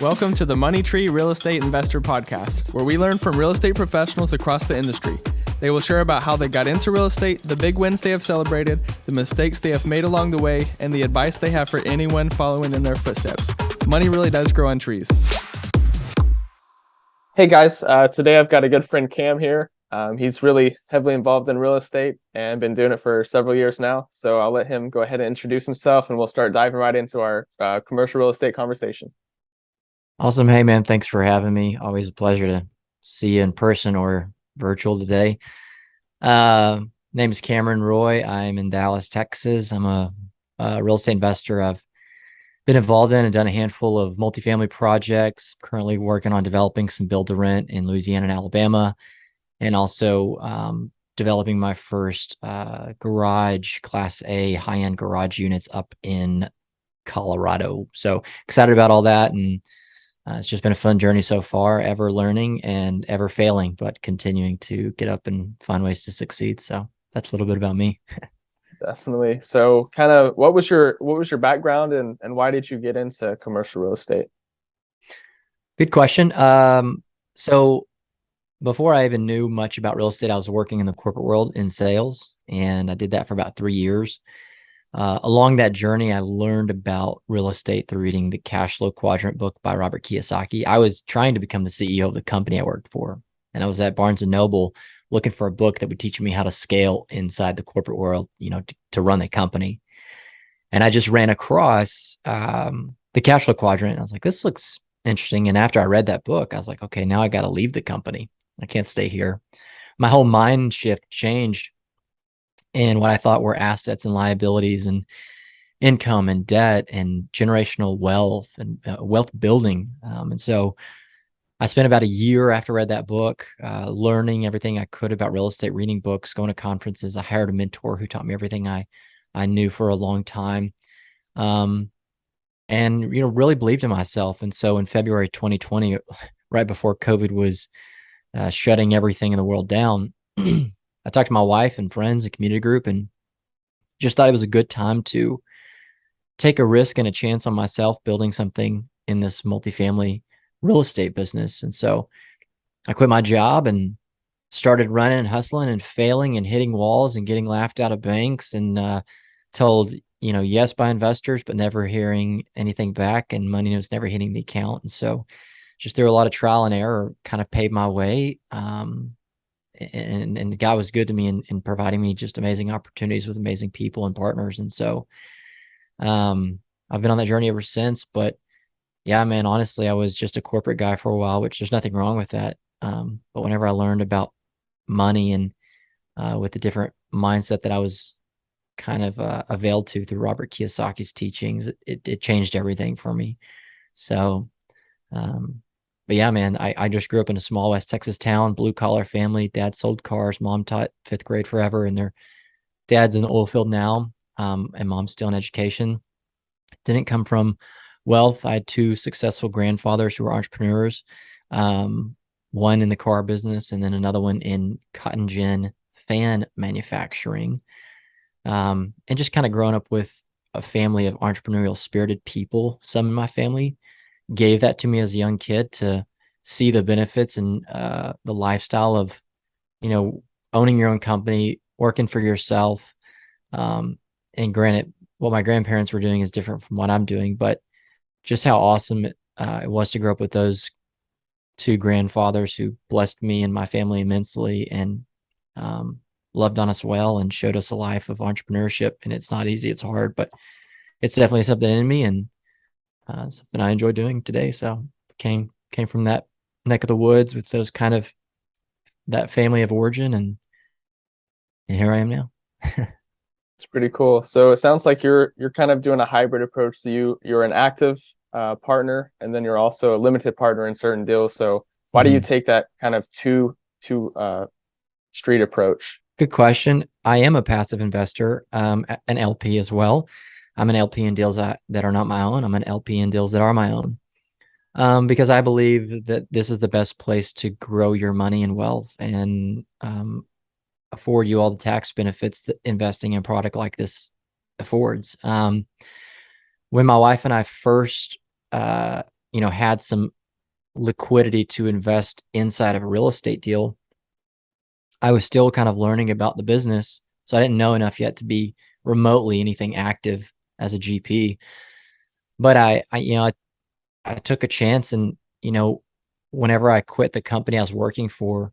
Welcome to the Money Tree Real Estate Investor Podcast, where we learn from real estate professionals across the industry. They will share about how they got into real estate, the big wins they have celebrated, the mistakes they have made along the way, and the advice they have for anyone following in their footsteps. Money really does grow on trees. Hey guys, today I've got a good friend Cam here. He's really heavily involved in real estate and been doing it for several years now. So I'll let him go ahead and introduce himself and we'll start diving right into our commercial real estate conversation. Awesome. Hey, man, thanks for having me. Always a pleasure to see you in person or virtual today. Name is Cameron Roy. I'm in Dallas, Texas. I'm a real estate investor. I've been involved in and done a handful of multifamily projects, currently working on developing some build to rent in Louisiana and Alabama, and also developing my first garage, Class A high-end garage units up in Colorado. So excited about all that. And it's just been a fun journey so far, ever learning and ever failing, but continuing to get up and find ways to succeed. So that's a little bit about me. Definitely. So kind of what was your background and why did you get into commercial real estate? Good question. So before I even knew much about real estate, I was working in the corporate world in sales, and I did that for about 3 years. Along that journey, I learned about real estate through reading the Cashflow Quadrant book by Robert Kiyosaki. I was trying to become the CEO of the company I worked for, and I was at Barnes & Noble looking for a book that would teach me how to scale inside the corporate world, to run the company. And I just ran across the Cashflow Quadrant, and I was like, this looks interesting. And after I read that book, I was like, okay, now I got to leave the company. I can't stay here. My whole mind shift changed. And what I thought were assets and liabilities and income and debt and generational wealth and wealth building. And so I spent about a year after I read that book, learning everything I could about real estate, reading books, going to conferences. I hired a mentor who taught me everything I knew for a long time. And, really believed in myself. And so in February 2020, right before COVID was shutting everything in the world down, I talked to my wife and friends, a community group, and just thought it was a good time to take a risk and a chance on myself building something in this multifamily real estate business. And so I quit my job and started running and hustling and failing and hitting walls and getting laughed out of banks and told, yes by investors, but never hearing anything back, and money was never hitting the account. And so just through a lot of trial and error, kind of paved my way. And God was good to me in providing me just amazing opportunities with amazing people and partners. And so I've been on that journey ever since. But yeah, man, honestly, I was just a corporate guy for a while, which there's nothing wrong with that. But whenever I learned about money and with the different mindset that I was kind of availed to through Robert Kiyosaki's teachings, it changed everything for me. So but yeah, man, I just grew up in a small West Texas town, blue collar family. Dad sold cars. Mom taught fifth grade forever, and their dad's in the oil field now. And mom's still in education. Didn't come from wealth. I had two successful grandfathers who were entrepreneurs. One in the car business, and then another one in cotton gin fan manufacturing. And just kind of growing up with a family of entrepreneurial spirited people. Some in my family gave that to me as a young kid to see the benefits and the lifestyle of, owning your own company, working for yourself. And granted, what my grandparents were doing is different from what I'm doing, but just how awesome it was to grow up with those two grandfathers who blessed me and my family immensely and loved on us well and showed us a life of entrepreneurship. And it's not easy, it's hard, but it's definitely something in me, and something I enjoy doing today. So came from that neck of the woods with those kind of that family of origin, and here I am now. It's pretty cool. So it sounds like you're kind of doing a hybrid approach. So you're an active partner, and then you're also a limited partner in certain deals. So why do you take that kind of two street approach? Good question. I am a passive investor, an LP as well. I'm an LP in deals that are not my own. I'm an LP in deals that are my own. Because I believe that this is the best place to grow your money and wealth and afford you all the tax benefits that investing in a product like this affords. When my wife and I first had some liquidity to invest inside of a real estate deal, I was still kind of learning about the business. So I didn't know enough yet to be remotely anything active as a GP. But I took a chance, and, whenever I quit the company I was working for,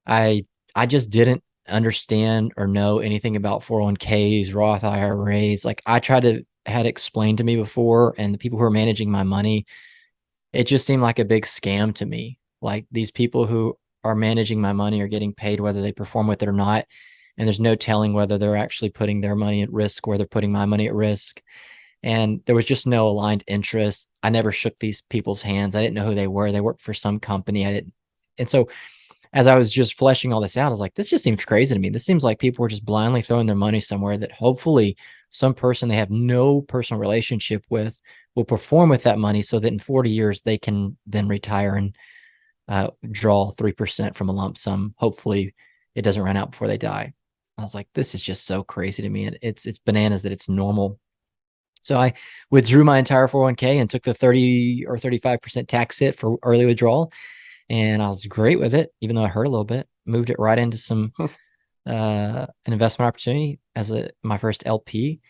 I I just didn't understand or know anything about 401ks, Roth IRAs. Like, I tried to had explained to me before, and the people who are managing my money, it just seemed like a big scam to me. Like, these people who are managing my money are getting paid whether they perform with it or not. And there's no telling whether they're actually putting their money at risk or they're putting my money at risk. And there was just no aligned interest. I never shook these people's hands. I didn't know who they were. They worked for some company. I didn't. And so as I was just fleshing all this out, I was like, this just seems crazy to me. This seems like people were just blindly throwing their money somewhere that hopefully some person they have no personal relationship with will perform with that money so that in 40 years they can then retire and draw 3% from a lump sum. Hopefully it doesn't run out before they die. I was like, this is just so crazy to me. And it's bananas that it's normal. So I withdrew my entire 401k and took the 30 or 35% tax hit for early withdrawal. And I was great with it, even though it hurt a little bit. Moved it right into some an investment opportunity as my first LP.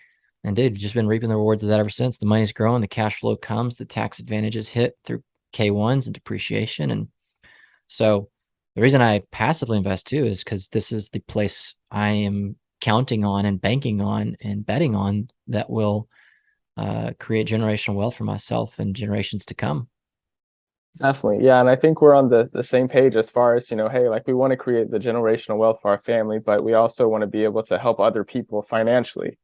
And dude, just been reaping the rewards of that ever since. The money's growing, the cash flow comes, the tax advantages hit through K1s and depreciation. And so the reason I passively invest too is because this is the place I am counting on and banking on and betting on that will create generational wealth for myself and generations to come. Definitely. Yeah. And I think we're on the same page as far as, hey, like we want to create the generational wealth for our family, but we also want to be able to help other people financially.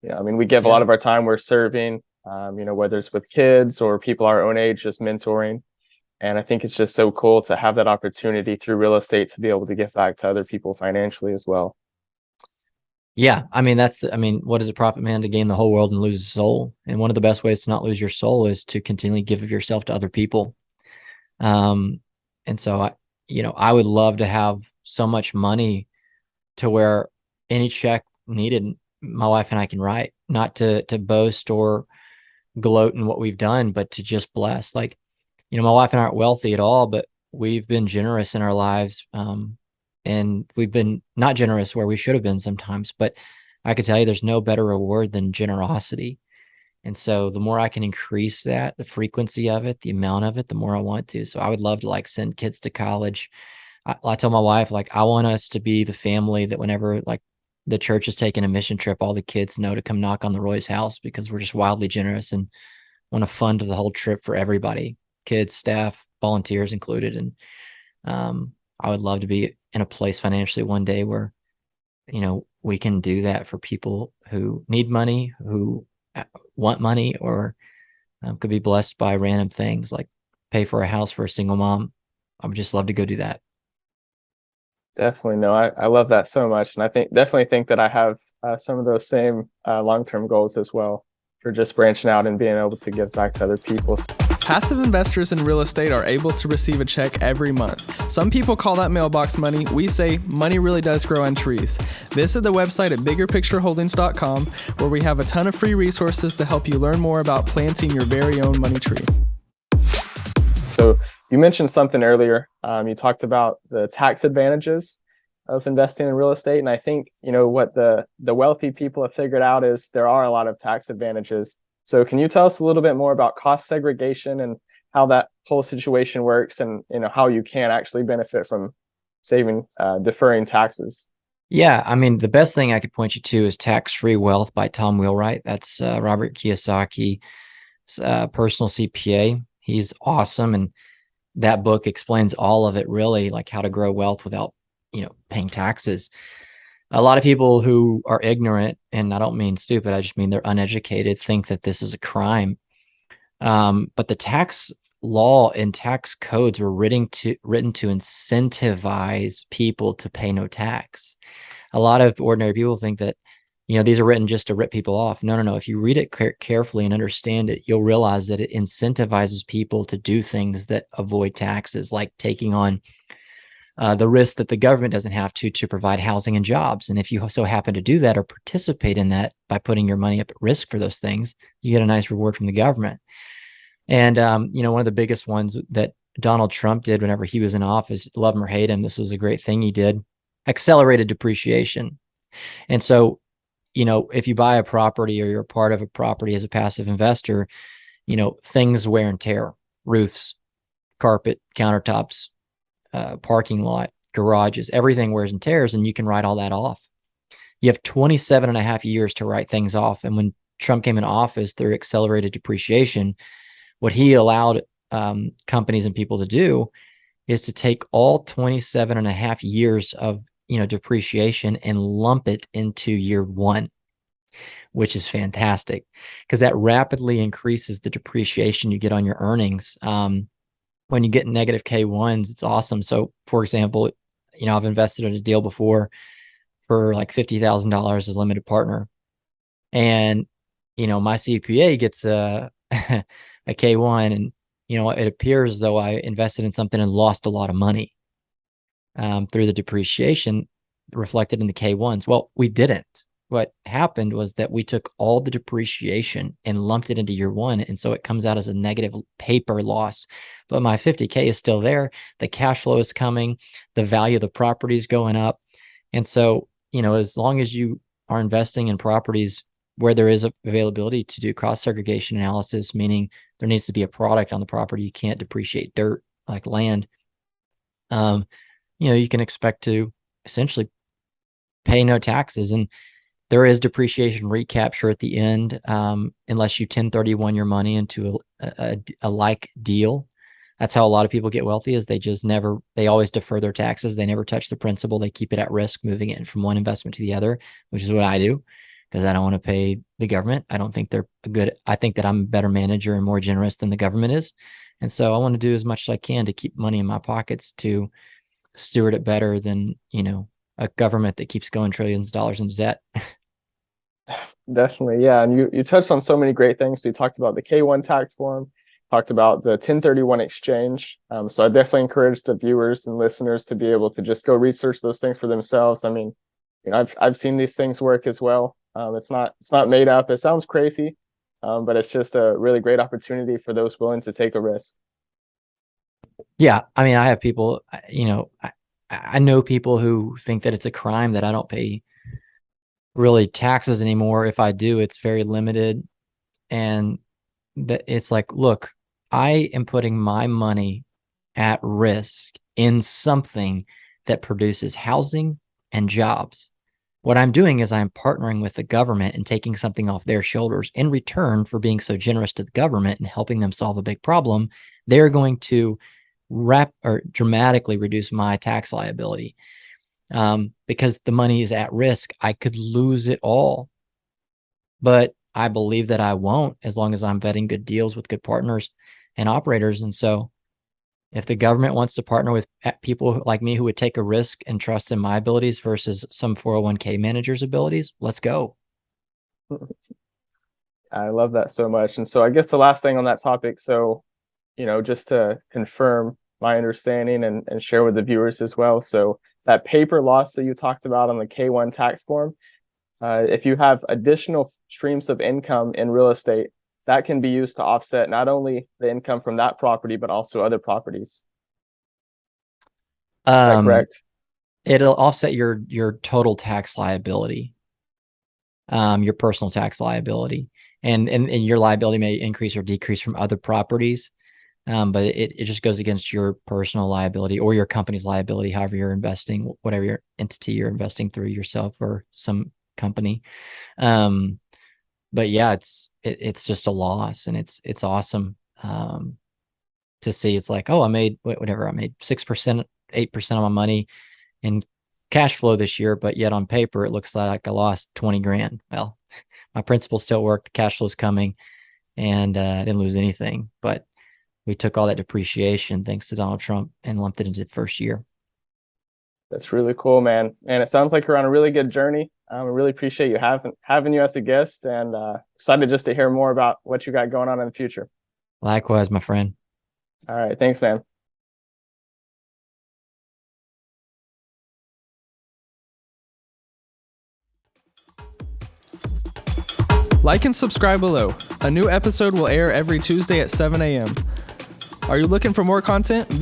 I mean, we give a lot of our time, we're serving, whether it's with kids or people our own age, just mentoring. And I think it's just so cool to have that opportunity through real estate to be able to give back to other people financially as well. Yeah. I mean, what does it profit man to gain the whole world and lose his soul? And one of the best ways to not lose your soul is to continually give of yourself to other people. And so I would love to have so much money to where any check needed, my wife and I can write, not to boast or gloat in what we've done, but to just bless. Like, my wife and I aren't wealthy at all, but we've been generous in our lives. And we've been not generous where we should have been sometimes, but I could tell you there's no better reward than generosity. And so the more I can increase that, the frequency of it, the amount of it, the more I want to. So I would love to send kids to college. I tell my wife, I want us to be the family that whenever the church is taking a mission trip, all the kids know to come knock on the Roy's house because we're just wildly generous and want to fund the whole trip for everybody, kids, staff, volunteers included. And I would love to be in a place financially one day where, we can do that for people who need money, who want money, or could be blessed by random things like pay for a house for a single mom. I would just love to go do that. Definitely. No, I love that so much. And I definitely think that I have some of those same long-term goals as well for just branching out and being able to give back to other people. Passive investors in real estate are able to receive a check every month. Some people call that mailbox money. We say money really does grow on trees. Visit the website at biggerpictureholdings.com, where we have a ton of free resources to help you learn more about planting your very own money tree. So you mentioned something earlier. You talked about the tax advantages of investing in real estate. And I think, what the wealthy people have figured out is there are a lot of tax advantages. So can you tell us a little bit more about cost segregation and how that whole situation works, and how you can actually benefit from deferring taxes? Yeah, I mean, the best thing I could point you to is Tax-Free Wealth by Tom Wheelwright. That's Robert Kiyosaki, personal CPA. He's awesome, and that book explains all of it, really, like how to grow wealth without paying taxes. A lot of people who are ignorant, and I don't mean stupid, I just mean they're uneducated, think that this is a crime. But the tax law and tax codes were written to incentivize people to pay no tax. A lot of ordinary people think that, these are written just to rip people off. No. If you read it carefully and understand it, you'll realize that it incentivizes people to do things that avoid taxes, like taking on the risk that the government doesn't have to provide housing and jobs. And if you so happen to do that or participate in that by putting your money up at risk for those things, you get a nice reward from the government. And, one of the biggest ones that Donald Trump did whenever he was in office, love him or hate him, this was a great thing he did, accelerated depreciation. And so, if you buy a property or you're a part of a property as a passive investor, things wear and tear, roofs, carpet, countertops, parking lot, garages, everything wears and tears, and you can write all that off. You have 27 and a half years to write things off. And when Trump came in office through accelerated depreciation, what he allowed companies and people to do is to take all 27 and a half years of depreciation and lump it into year one, which is fantastic because that rapidly increases the depreciation you get on your earnings. When you get negative K1s, it's awesome. So, for example, I've invested in a deal before for like $50,000 as a limited partner, and my CPA gets a a K1, and it appears as though I invested in something and lost a lot of money through the depreciation reflected in the K1s. Well, we didn't. What happened was that we took all the depreciation and lumped it into year one. And so it comes out as a negative paper loss. But my 50K is still there. The cash flow is coming. The value of the property is going up. And so, as long as you are investing in properties where there is availability to do cross segregation analysis, meaning there needs to be a product on the property, you can't depreciate dirt like land. You can expect to essentially pay no taxes. And there is depreciation recapture at the end, unless you 1031 your money into a like deal. That's how a lot of people get wealthy, is they always defer their taxes. They never touch the principal. They keep it at risk, moving it from one investment to the other, which is what I do because I don't want to pay the government. I don't think they're good. I think that I'm a better manager and more generous than the government is. And so I want to do as much as I can to keep money in my pockets to steward it better than, a government that keeps going trillions of dollars into debt. Definitely, yeah. And you touched on so many great things. So you talked about the K1 tax form, talked about the 1031 exchange. So I definitely encourage the viewers and listeners to be able to just go research those things for themselves. I mean, I've seen these things work as well. It's not made up. It sounds crazy, but it's just a really great opportunity for those willing to take a risk. Yeah, I mean, I have people, I know people who think that it's a crime that I don't pay really taxes anymore. If I do, it's very limited. And that it's like, look, I am putting my money at risk in something that produces housing and jobs. What I'm doing is I'm partnering with the government and taking something off their shoulders. In return for being so generous to the government and helping them solve a big problem, they're going to dramatically reduce my tax liability. Because the money is at risk. I could lose it all, but I believe that I won't, as long as I'm vetting good deals with good partners and operators. And so if the government wants to partner with people like me who would take a risk and trust in my abilities versus some 401k manager's abilities, let's go. I love that so much. And so I guess the last thing on that topic, so, just to confirm my understanding and share with the viewers as well. So that paper loss that you talked about on the K1 tax form, if you have additional streams of income in real estate, that can be used to offset not only the income from that property, but also other properties. Is that correct? It'll offset your total tax liability, your personal tax liability, and your liability may increase or decrease from other properties. But it just goes against your personal liability or your company's liability, however you're investing, whatever your entity you're investing through, yourself or some company. But yeah, it's just a loss, and it's awesome to see. It's like, oh, I made 6%, 8% of my money in cash flow this year, but yet on paper it looks like I lost 20 grand. Well, my principal still worked, the cash flow's coming, and I didn't lose anything, but we took all that depreciation thanks to Donald Trump and lumped it into the first year. That's really cool, man. And it sounds like you're on a really good journey. I really appreciate you having you as a guest, and excited just to hear more about what you got going on in the future. Likewise, my friend. All right. Thanks, man. Like and subscribe below. A new episode will air every Tuesday at 7 a.m. Are you looking for more content?